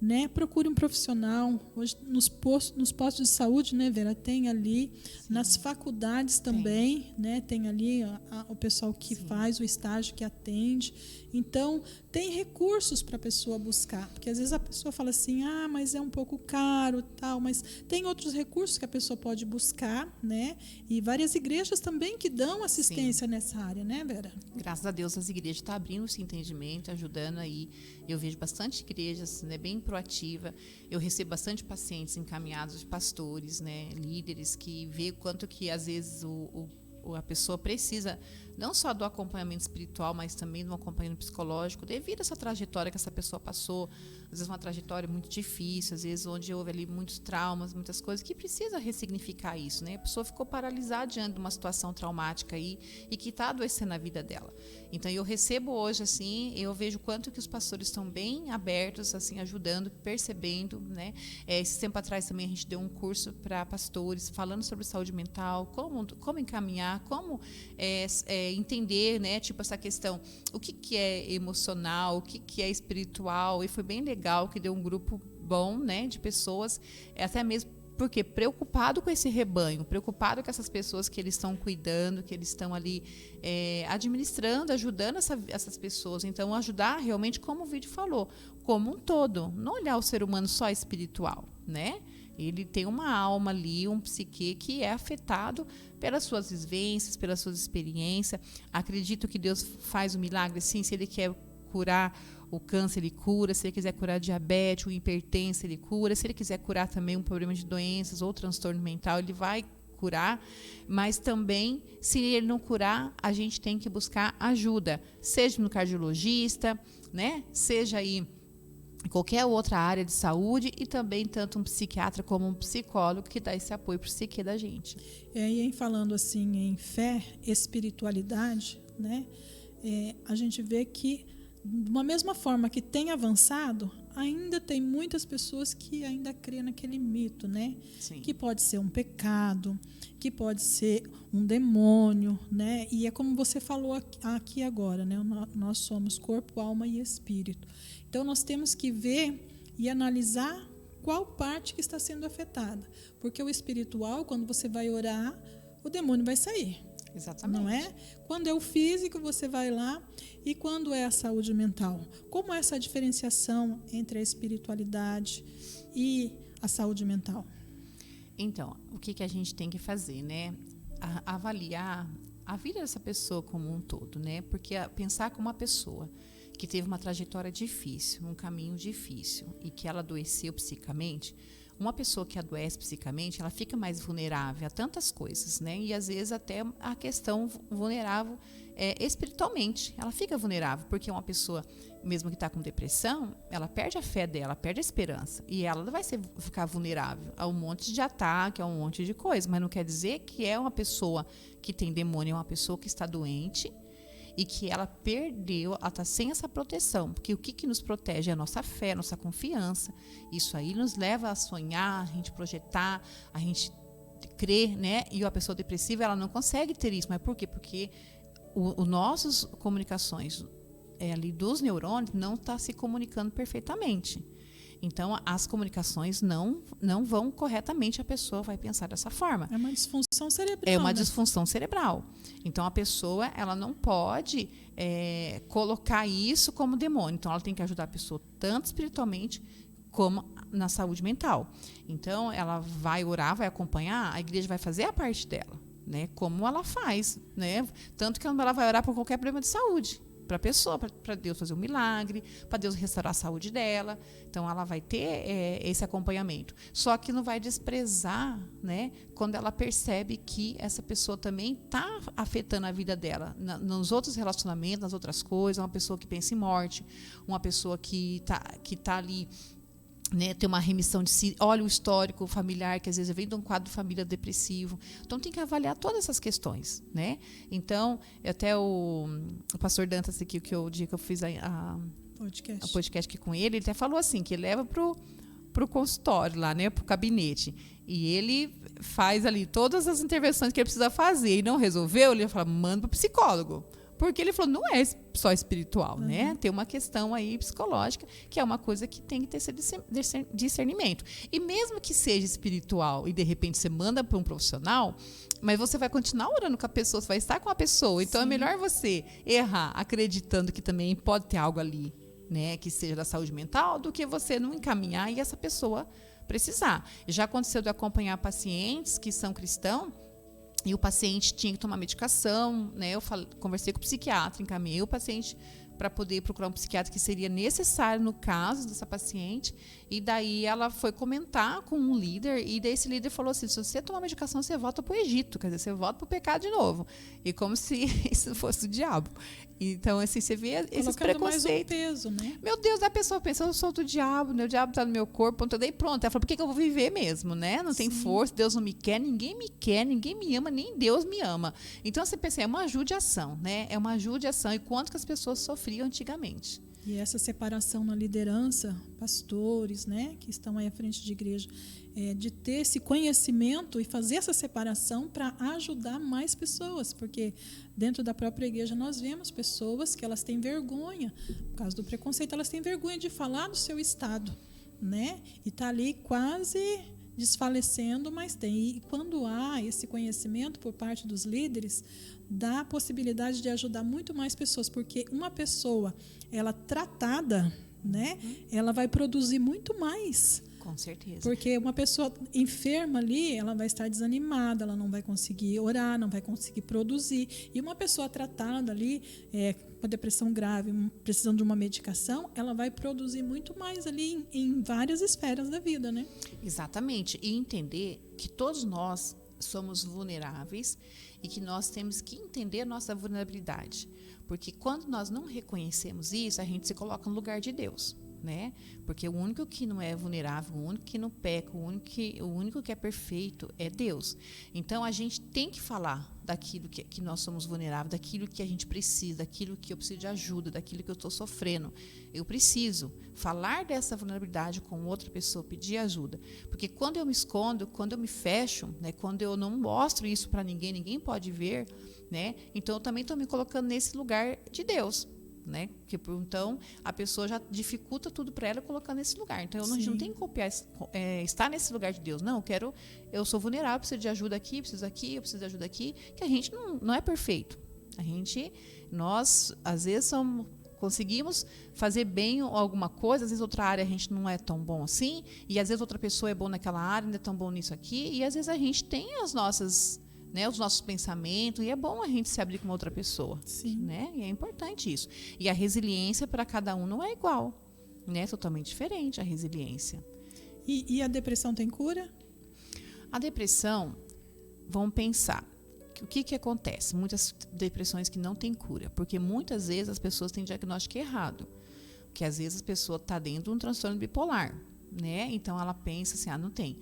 né? Procure um profissional. Hoje nos postos de saúde, né, Vera, tem ali. Sim. Nas faculdades também, né? Tem ali o pessoal que Sim. faz o estágio, que atende. Então, tem recursos para a pessoa buscar, porque às vezes a pessoa fala assim, mas é um pouco caro, tal, mas tem outros recursos que a pessoa pode buscar, né? E várias igrejas também que dão assistência Sim. nessa área, né, Vera? Graças a Deus as igrejas estão abrindo esse entendimento, ajudando aí. Eu vejo bastante igrejas, né, bem proativa. Eu recebo bastante pacientes encaminhados de pastores, né, líderes que vê quanto que às vezes a pessoa precisa não só do acompanhamento espiritual, mas também do acompanhamento psicológico, devido a essa trajetória que essa pessoa passou, às vezes uma trajetória muito difícil, às vezes onde houve ali muitos traumas, muitas coisas, que precisa ressignificar isso, né? A pessoa ficou paralisada diante de uma situação traumática aí e que está adoecendo a vida dela. Então, eu recebo hoje, assim, eu vejo quanto que os pastores estão bem abertos, assim, ajudando, percebendo, né? Esse tempo atrás também a gente deu um curso para pastores, falando sobre saúde mental, como encaminhar, como entender, né, tipo essa questão, o que é emocional, o que é espiritual, e foi bem legal que deu um grupo bom, né, de pessoas, até mesmo porque preocupado com esse rebanho, preocupado com essas pessoas que eles estão cuidando, que eles estão ali administrando, ajudando essas pessoas. Então, ajudar realmente, como o vídeo falou, como um todo, não olhar o ser humano só espiritual, né? Ele tem uma alma ali, um psique que é afetado pelas suas vivências, pelas suas experiências. Acredito que Deus faz o milagre, sim, se Ele quer curar o câncer, Ele cura. Se Ele quiser curar diabetes, o hipertenso, Ele cura. Se Ele quiser curar também um problema de doenças ou transtorno mental, Ele vai curar. Mas também, se Ele não curar, a gente tem que buscar ajuda, seja no cardiologista, né? Seja aí qualquer outra área de saúde, e também tanto um psiquiatra como um psicólogo que dá esse apoio para o psique da gente. E falando assim em fé, espiritualidade, né? A gente vê que, de uma mesma forma que tem avançado, ainda tem muitas pessoas que ainda crêem naquele mito, né? Sim. Que pode ser um pecado, que pode ser um demônio, né? E é como você falou aqui agora, né? Nós somos corpo, alma e espírito. Então, nós temos que ver e analisar qual parte que está sendo afetada. Porque o espiritual, quando você vai orar, o demônio vai sair. Exatamente. Não é? Quando é o físico, você vai lá. E quando é a saúde mental? Como é essa diferenciação entre a espiritualidade e a saúde mental? Então, o que a gente tem que fazer, né? Avaliar a vida dessa pessoa como um todo, né? Porque pensar como uma pessoa que teve uma trajetória difícil, um caminho difícil, e que ela adoeceu psicamente, uma pessoa que adoece psicamente, ela fica mais vulnerável a tantas coisas, né? E às vezes até a questão vulnerável espiritualmente, ela fica vulnerável, porque uma pessoa, mesmo que está com depressão, ela perde a fé dela, perde a esperança, e ela vai ficar vulnerável a um monte de ataque, a um monte de coisa, mas não quer dizer que é uma pessoa que tem demônio, é uma pessoa que está doente, e que ela perdeu, ela está sem essa proteção, porque o que nos protege é a nossa fé, a nossa confiança. Isso aí nos leva a sonhar, a gente projetar, a gente crer, né? E a pessoa depressiva, ela não consegue ter isso. Mas por quê? Porque os nossas comunicações ali dos neurônios não está se comunicando perfeitamente. Então, as comunicações não vão corretamente, a pessoa vai pensar dessa forma. É uma disfunção cerebral. É uma né? disfunção cerebral. Então, a pessoa ela não pode colocar isso como demônio. Então, ela tem que ajudar a pessoa tanto espiritualmente como na saúde mental. Então, ela vai orar, vai acompanhar, a igreja vai fazer a parte dela, né? Como ela faz, né? Tanto que ela vai orar por qualquer problema de saúde. Para a pessoa, para Deus fazer um milagre, para Deus restaurar a saúde dela. Então, ela vai ter esse acompanhamento. Só que não vai desprezar, né, quando ela percebe que essa pessoa também está afetando a vida dela, nos outros relacionamentos, nas outras coisas. Uma pessoa que pensa em morte, uma pessoa que tá ali, né, tem uma remissão de si, olha o histórico familiar, que às vezes vem de um quadro de família depressivo. Então, tem que avaliar todas essas questões, né? Então, até o pastor Dantas aqui, o dia que eu fiz a podcast aqui com ele até falou assim, que ele leva pro consultório lá, né, pro gabinete, e ele faz ali todas as intervenções que ele precisa fazer, e não resolveu, ele fala, manda pro psicólogo. Porque ele falou, não é só espiritual, né? Tem uma questão aí psicológica, que é uma coisa que tem que ter esse discernimento. E mesmo que seja espiritual e, de repente, você manda para um profissional, mas você vai continuar orando com a pessoa, você vai estar com a pessoa. Então, Sim. É melhor você errar acreditando que também pode ter algo ali, né, que seja da saúde mental, do que você não encaminhar e essa pessoa precisar. Já aconteceu de acompanhar pacientes que são cristãos, e o paciente tinha que tomar medicação, né? Eu conversei com o psiquiatra, encaminhei o paciente para poder procurar um psiquiatra que seria necessário no caso dessa paciente. E daí ela foi comentar com um líder, e daí esse líder falou assim, se você tomar medicação, você volta para o Egito, quer dizer, você volta para o pecado de novo. E como se isso fosse o diabo. Então, assim, você vê esses preconceitos. Mais um peso, né? Meu Deus, a pessoa pensa, eu sou do diabo, né? O diabo está no meu corpo, daí pronto. Ela falou, por que eu vou viver mesmo, né? Não tem força, Deus não me quer, ninguém me ama, nem Deus me ama. Então, você pensa, é uma judiação, né? É uma judiação. E quanto que as pessoas sofriam antigamente? E essa separação na liderança, pastores, né, que estão aí à frente de igreja, de ter esse conhecimento e fazer essa separação para ajudar mais pessoas, porque dentro da própria igreja nós vemos pessoas que elas têm vergonha, por causa do preconceito, elas têm vergonha de falar do seu estado, né, e está ali quase desfalecendo, mas tem. E quando há esse conhecimento por parte dos líderes, dá a possibilidade de ajudar muito mais pessoas, porque uma pessoa, ela tratada, né, ela vai produzir muito mais. Com certeza. Porque uma pessoa enferma ali, ela vai estar desanimada, ela não vai conseguir orar, não vai conseguir produzir. E uma pessoa tratada ali, com depressão grave, precisando de uma medicação, ela vai produzir muito mais ali em várias esferas da vida, né? Exatamente. E entender que todos nós somos vulneráveis e que nós temos que entender a nossa vulnerabilidade. Porque quando nós não reconhecemos isso, a gente se coloca no lugar de Deus, né? Porque o único que não é vulnerável, o único que não peca, o único que é perfeito é Deus. Então a gente tem que falar daquilo que nós somos vulneráveis, daquilo que a gente precisa, daquilo que eu preciso de ajuda, daquilo que eu estou sofrendo. Eu preciso falar dessa vulnerabilidade com outra pessoa, pedir ajuda. Porque quando eu me escondo, quando eu me fecho, né, quando eu não mostro isso para ninguém, ninguém pode ver, né? Então eu também estou me colocando nesse lugar de Deus. Né? Então a pessoa já dificulta tudo para ela colocando nesse lugar. Então a gente não tem que copiar, estar nesse lugar de Deus. Não, eu sou vulnerável, preciso de ajuda aqui, eu preciso de ajuda aqui, que a gente não é perfeito. Nós às vezes conseguimos fazer bem alguma coisa, às vezes outra área a gente não é tão bom assim, e às vezes outra pessoa é boa naquela área, não é tão bom nisso aqui, e às vezes a gente tem os nossos pensamentos, e é bom a gente se abrir com outra pessoa. Sim. Né? E é importante isso. E a resiliência para cada um não é igual, né? É totalmente diferente a resiliência. E a depressão tem cura? A depressão, vamos pensar, o que acontece? Muitas depressões que não têm cura, porque muitas vezes as pessoas têm diagnóstico errado, que às vezes a pessoa está dentro de um transtorno bipolar, né? Então ela pensa assim, não tem.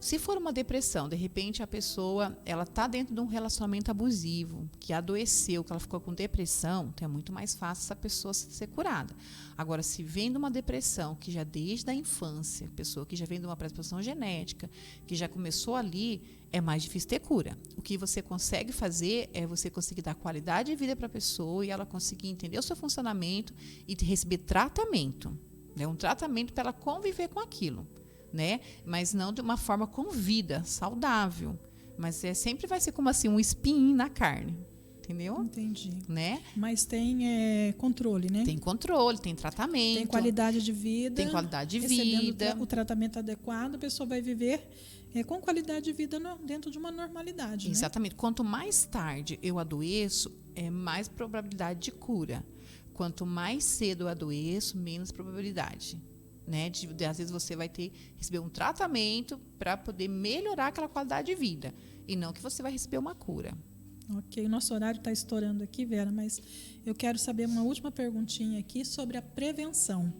Se for uma depressão, de repente a pessoa ela está dentro de um relacionamento abusivo, que adoeceu, que ela ficou com depressão, então é muito mais fácil essa pessoa ser curada. Agora, se vem de uma depressão que já desde a infância, pessoa que já vem de uma predisposição genética, que já começou ali, é mais difícil ter cura. O que você consegue fazer é você conseguir dar qualidade de vida para a pessoa e ela conseguir entender o seu funcionamento e receber tratamento, né? Um tratamento para ela conviver com aquilo. Né? Mas não de uma forma com vida, saudável. Mas sempre vai ser como assim, um espinho na carne. Entendeu? Entendi. Né? Mas tem controle, né? Tem controle, tem tratamento. Tem qualidade de vida. Tem qualidade de vida. O tratamento adequado, a pessoa vai viver com qualidade de vida dentro de uma normalidade. Exatamente. Né? Quanto mais tarde eu adoeço, mais probabilidade de cura. Quanto mais cedo eu adoeço, menos probabilidade. Né? Às vezes você vai receber um tratamento para poder melhorar aquela qualidade de vida. E não que você vai receber uma cura. Ok, o nosso horário está estourando aqui, Vera, mas eu quero saber uma última perguntinha aqui sobre a prevenção.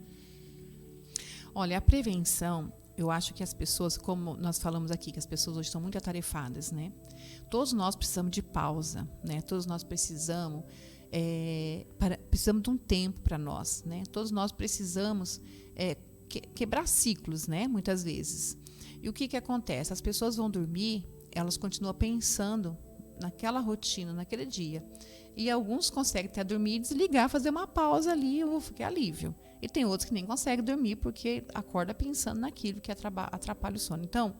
Olha, a prevenção, eu acho que as pessoas, como nós falamos aqui, que as pessoas hoje estão muito atarefadas, né? Todos nós precisamos de pausa, né? Todos nós precisamos de um tempo para nós, né? Todos nós precisamos quebrar ciclos, né? Muitas vezes. E o que acontece? As pessoas vão dormir, elas continuam pensando naquela rotina, naquele dia. E alguns conseguem até dormir, desligar, fazer uma pausa ali, que é alívio. E tem outros que nem conseguem dormir porque acorda pensando naquilo que atrapalha o sono. Então,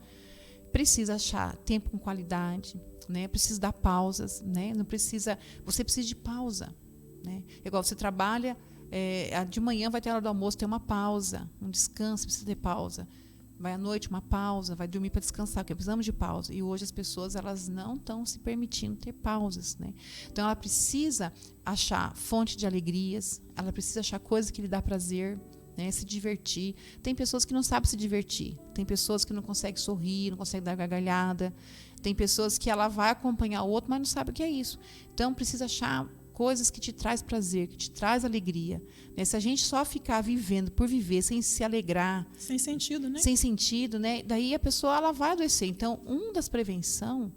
precisa achar tempo com qualidade, né? Precisa dar pausas, né? Você precisa de pausa, né? Igual você trabalha, de manhã vai ter a hora do almoço, tem uma pausa, um descanso, precisa ter pausa. Vai à noite, uma pausa, vai dormir para descansar, porque precisamos de pausa. E hoje as pessoas elas não estão se permitindo ter pausas, né? Então ela precisa achar fonte de alegrias, ela precisa achar coisas que lhe dá prazer, né? Se divertir. Tem pessoas que não sabem se divertir, tem pessoas que não conseguem sorrir, não conseguem dar gargalhada, tem pessoas que ela vai acompanhar o outro, mas não sabe o que é isso. Então precisa achar coisas que te traz prazer, que te traz alegria. Né? Se a gente só ficar vivendo por viver, sem se alegrar... Sem sentido, né? Sem sentido, né? Daí a pessoa ela vai adoecer. Então, uma das prevenções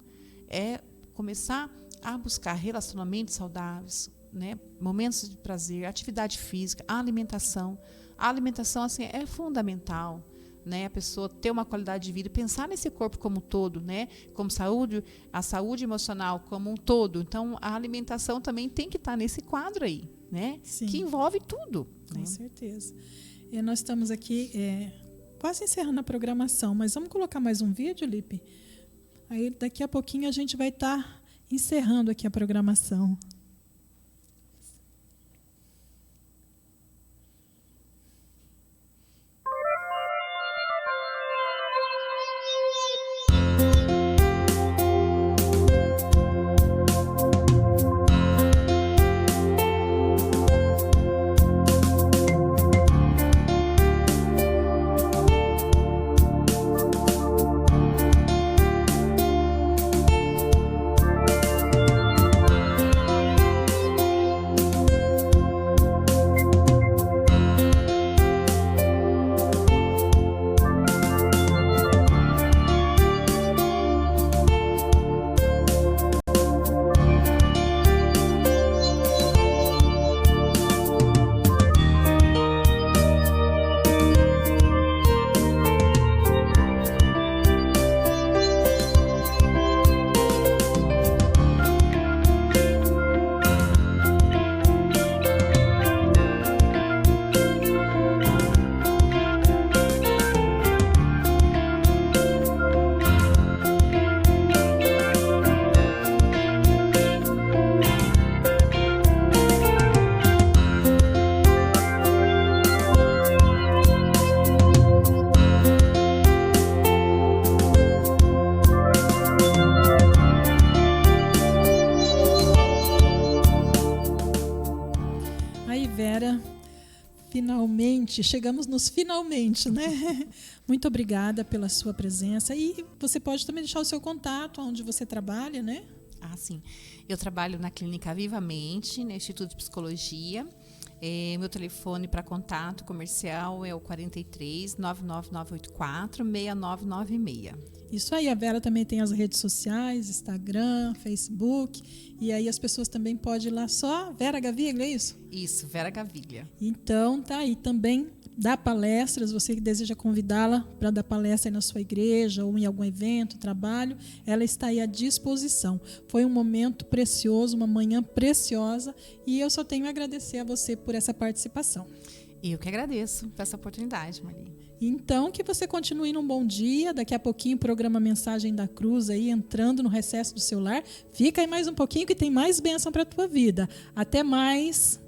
é começar a buscar relacionamentos saudáveis, né, momentos de prazer, atividade física, a alimentação. A alimentação assim, é fundamental, né? A pessoa ter uma qualidade de vida, pensar nesse corpo como um todo, né? Como saúde, a saúde emocional como um todo. Então, a alimentação também tem que estar nesse quadro aí, né? Sim. Que envolve tudo. Com Né? certeza. E nós estamos aqui quase encerrando a programação, mas vamos colocar mais um vídeo, Lipe? Aí daqui a pouquinho a gente vai estar encerrando aqui a programação. Finalmente, chegamos nos finalmente, né? Muito obrigada pela sua presença. E você pode também deixar o seu contato, onde você trabalha, né? Ah, sim. Eu trabalho na Clínica Vivamente, no Instituto de Psicologia. Meu telefone para contato comercial é o 43 99984 6996. Isso aí, a Vera também tem as redes sociais, Instagram, Facebook, e aí as pessoas também podem ir lá só Vera Gaviglio, é isso? Isso, Vera Gaviglio. Então, tá aí também dá palestras, você que deseja convidá-la para dar palestra aí na sua igreja ou em algum evento, trabalho, ela está aí à disposição. Foi um momento precioso, uma manhã preciosa, e eu só tenho a agradecer a você por essa participação. Eu que agradeço por essa oportunidade, Marli. Então, que você continue num bom dia. Daqui a pouquinho o programa Mensagem da Cruz aí entrando no recesso do seu lar. Fica aí mais um pouquinho que tem mais bênção para a tua vida. Até mais.